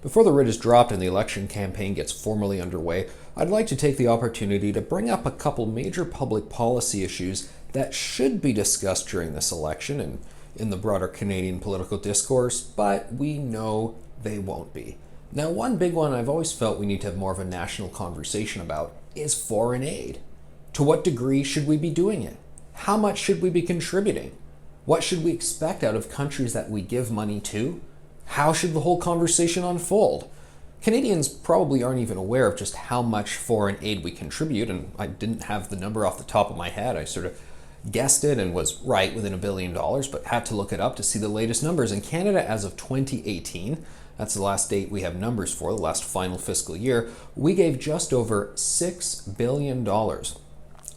Before the writ is dropped and the election campaign gets formally underway, I'd like to take the opportunity to bring up a couple major public policy issues that should be discussed during this election and in the broader Canadian political discourse, but we know they won't be. Now, one big one I've always felt we need to have more of a national conversation about is foreign aid. To what degree should we be doing it? How much should we be contributing? What should we expect out of countries that we give money to? How should the whole conversation unfold? Canadians probably aren't even aware of just how much foreign aid we contribute, and I didn't have the number off the top of my head. I sort of guessed it and was right within $1 billion, but had to look it up to see the latest numbers. In Canada, as of 2018, that's the last date we have numbers for, the last final fiscal year, we gave just over $6 billion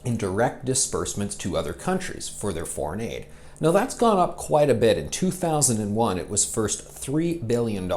in direct disbursements to other countries for their foreign aid. Now that's gone up quite a bit. In 2001, it was first $3 billion,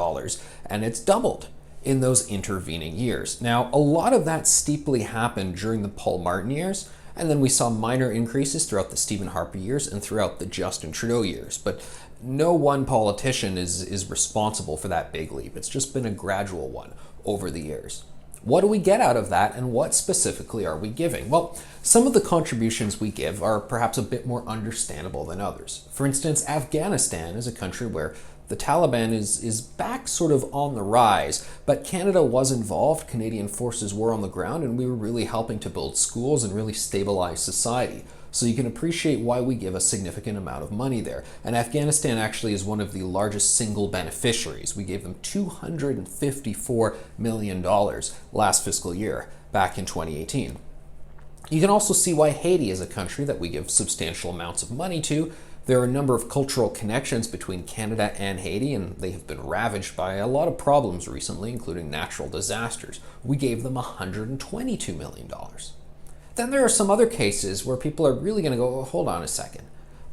and it's doubled in those intervening years. Now, a lot of that steeply happened during the Paul Martin years, and then we saw minor increases throughout the Stephen Harper years and throughout the Justin Trudeau years. But no one politician is responsible for that big leap. It's just been a gradual one over the years. What do we get out of that, and what specifically are we giving? Well, some of the contributions we give are perhaps a bit more understandable than others. For instance, Afghanistan is a country where the Taliban is back sort of on the rise, but Canada was involved, Canadian forces were on the ground, and we were really helping to build schools and really stabilize society. So you can appreciate why we give a significant amount of money there. And Afghanistan actually is one of the largest single beneficiaries. We gave them $254 million last fiscal year, back in 2018. You can also see why Haiti is a country that we give substantial amounts of money to. There are a number of cultural connections between Canada and Haiti, and they have been ravaged by a lot of problems recently, including natural disasters. We gave them $122 million. Then there are some other cases where people are really going to go, oh, hold on a second.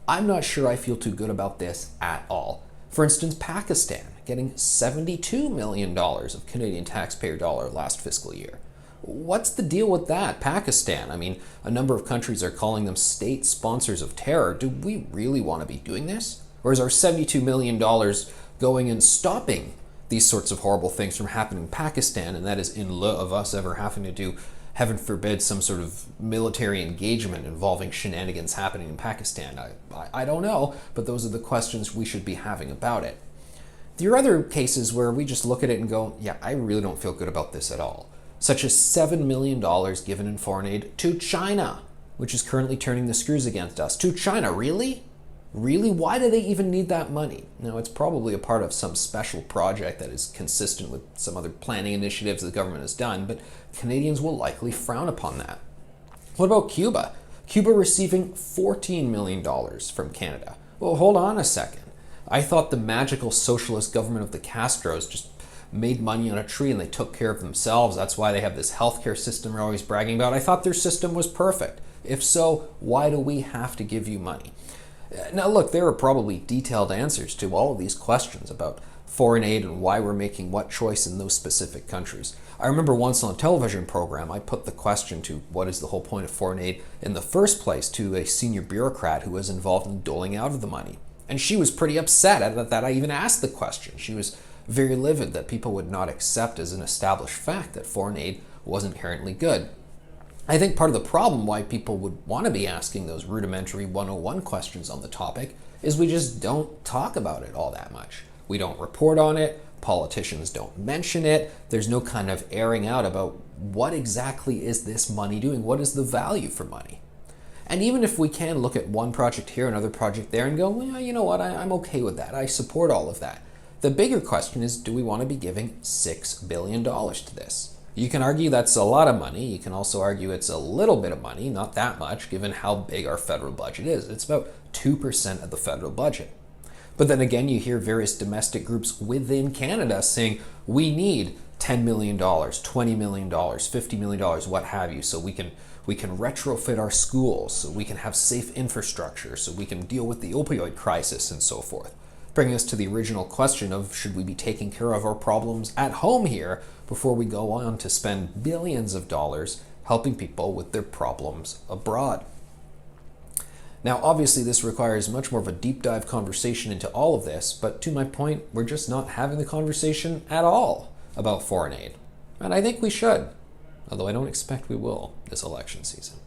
I'm not sure I feel too good about this at all. For instance, Pakistan getting $72 million of Canadian taxpayer dollar last fiscal year. What's the deal with that? Pakistan, I mean, a number of countries are calling them state sponsors of terror. Do we really want to be doing this? Or is our $72 million going and stopping these sorts of horrible things from happening in Pakistan, and that is in lieu of us ever having to do, heaven forbid, some sort of military engagement involving shenanigans happening in Pakistan? I don't know, but those are the questions we should be having about it. There are other cases where we just look at it and go, yeah, I really don't feel good about this at all, such as $7 million given in foreign aid to China, which is currently turning the screws against us. To China, really? Really? Why do they even need that money? Now, it's probably a part of some special project that is consistent with some other planning initiatives the government has done, but Canadians will likely frown upon that. What about Cuba? Cuba receiving $14 million from Canada. Well, hold on a second. I thought the magical socialist government of the Castros just made money on a tree and they took care of themselves. That's why they have this healthcare system they're always bragging about. I thought their system was perfect. If so, why do we have to give you money? Now look, there are probably detailed answers to all of these questions about foreign aid and why we're making what choice in those specific countries. I remember once on a television program, I put the question to what is the whole point of foreign aid in the first place to a senior bureaucrat who was involved in doling out of the money. And she was pretty upset that I even asked the question. She was very livid that people would not accept as an established fact that foreign aid was inherently good. I think part of the problem why people would want to be asking those rudimentary 101 questions on the topic is we just don't talk about it all that much. We don't report on it, politicians don't mention it, there's no kind of airing out about what exactly is this money doing, what is the value for money. And even if we can look at one project here, another project there, and go, well, you know what, I'm okay with that, I support all of that. The bigger question is, do we want to be giving $6 billion to this? You can argue that's a lot of money. You can also argue it's a little bit of money, not that much, given how big our federal budget is. It's about 2% of the federal budget. But then again, you hear various domestic groups within Canada saying, we need $10 million, $20 million, $50 million, what have you, so we can retrofit our schools, so we can have safe infrastructure, so we can deal with the opioid crisis and so forth. Bringing us to the original question of should we be taking care of our problems at home here before we go on to spend billions of dollars helping people with their problems abroad. Now, obviously, this requires much more of a deep dive conversation into all of this, but to my point, we're just not having the conversation at all about foreign aid. And I think we should, although I don't expect we will this election season.